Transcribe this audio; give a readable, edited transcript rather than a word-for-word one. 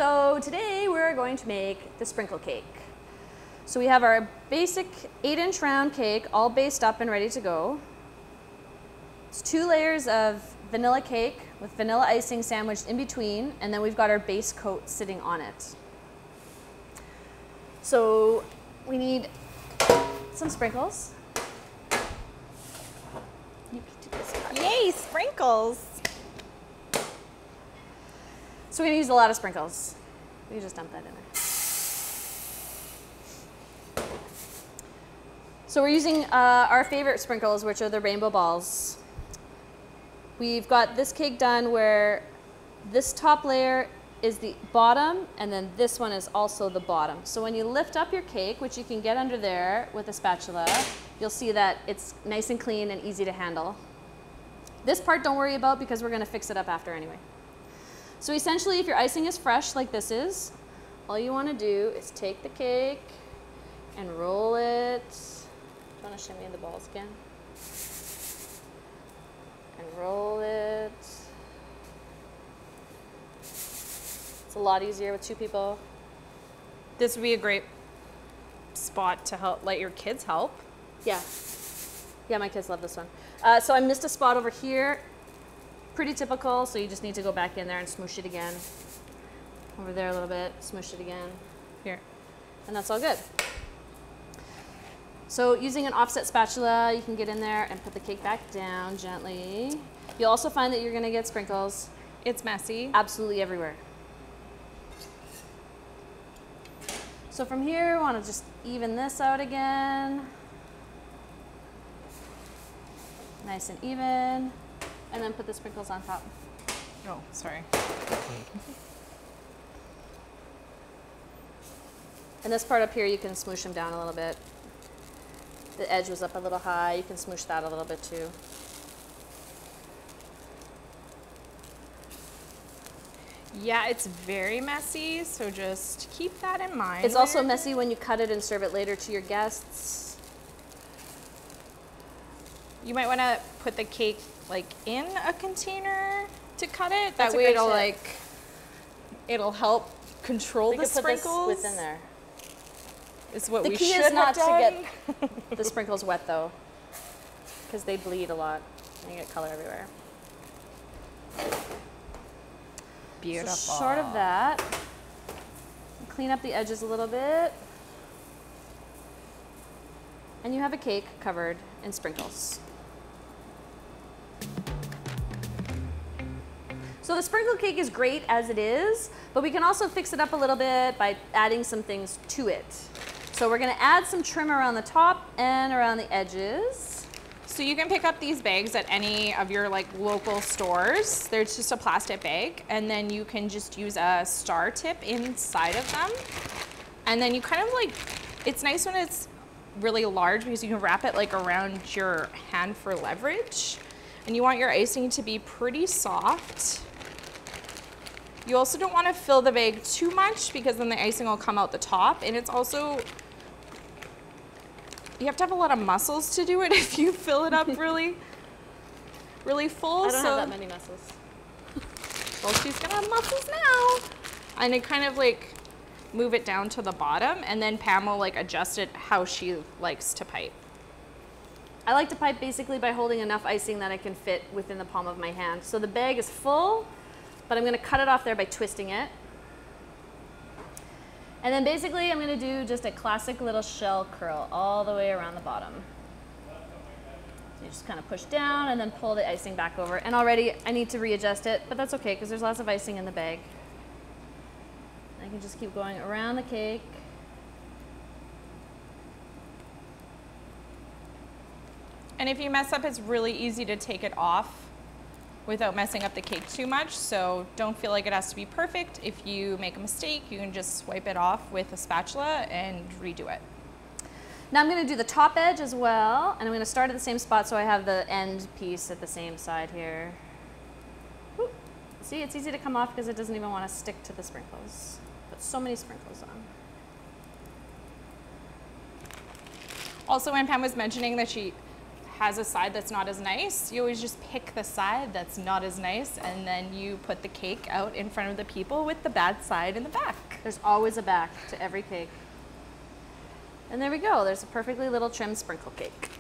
So today we're going to make the sprinkle cake. So we have our basic 8-inch round cake all based up and ready to go. It's 2 layers of vanilla cake with vanilla icing sandwiched in between, and then we've got our base coat sitting on it. So we need some sprinkles. You can do this. Yay, sprinkles! So we're gonna use a lot of sprinkles. We can just dump that in there. So we're using our favorite sprinkles, which are the rainbow balls. We've got this cake done where this top layer is the bottom, and then this one is also the bottom. So when you lift up your cake, which you can get under there with a spatula, you'll see that it's nice and clean and easy to handle. This part don't worry about because we're gonna fix it up after anyway. So essentially, if your icing is fresh like this is, all you wanna do is take the cake and roll it. Do you wanna shimmy the balls again? And roll it. It's a lot easier with 2 people. This would be a great spot to help, let your kids help. Yeah. Yeah, my kids love this one. So I missed a spot over here. Pretty typical, so you just need to go back in there and smoosh it again. Over there a little bit, smoosh it again. Here. And that's all good. So using an offset spatula, you can get in there and put the cake back down gently. You'll also find that you're gonna get sprinkles. It's messy. Absolutely everywhere. So from here, I want to just even this out again. Nice and even. And then put the sprinkles on top. Oh, sorry. And this part up here, you can smoosh them down a little bit. The edge was up a little high. You can smoosh that a little bit too. Yeah, it's very messy, so just keep that in mind. It's also messy when you cut it and serve it later to your guests. You might want to put the cake like in a container to cut it. That's that way it'll tip. it'll help control the sprinkles. Put this within there. Is what The we key should is not have done. to get the sprinkles wet though, because they bleed a lot and you get color everywhere. Beautiful. So short of that, clean up the edges a little bit, and you have a cake covered in sprinkles. So the sprinkle cake is great as it is, but we can also fix it up a little bit by adding some things to it. So we're gonna add some trim around the top and around the edges. So you can pick up these bags at any of your like local stores. There's just a plastic bag, and then you can just use a star tip inside of them. And then you kind of like, it's nice when it's really large because you can wrap it like around your hand for leverage. And you want your icing to be pretty soft. You also don't want to fill the bag too much because then the icing will come out the top. And it's also, you have to have a lot of muscles to do it if you fill it up really, really full. I don't have that many muscles. Well, she's gonna have muscles now. And then kind of like move it down to the bottom, and then Pam will like adjust it how she likes to pipe. I like to pipe basically by holding enough icing that I can fit within the palm of my hand. So the bag is full, but I'm gonna cut it off there by twisting it. And then basically I'm gonna do just a classic little shell curl all the way around the bottom. So you just kind of push down and then pull the icing back over. And already I need to readjust it, but that's okay because there's lots of icing in the bag. I can just keep going around the cake. And if you mess up, it's really easy to take it off without messing up the cake too much. So don't feel like it has to be perfect. If you make a mistake, you can just swipe it off with a spatula and redo it. Now I'm going to do the top edge as well, and I'm going to start at the same spot so I have the end piece at the same side here. Whoop. See, it's easy to come off because it doesn't even want to stick to the sprinkles. Put so many sprinkles on. Also, when Pam was mentioning that she has a side that's not as nice, you always just pick the side that's not as nice, and then you put the cake out in front of the people with the bad side in the back. There's always a back to every cake. And there we go. There's a perfectly little trim sprinkle cake.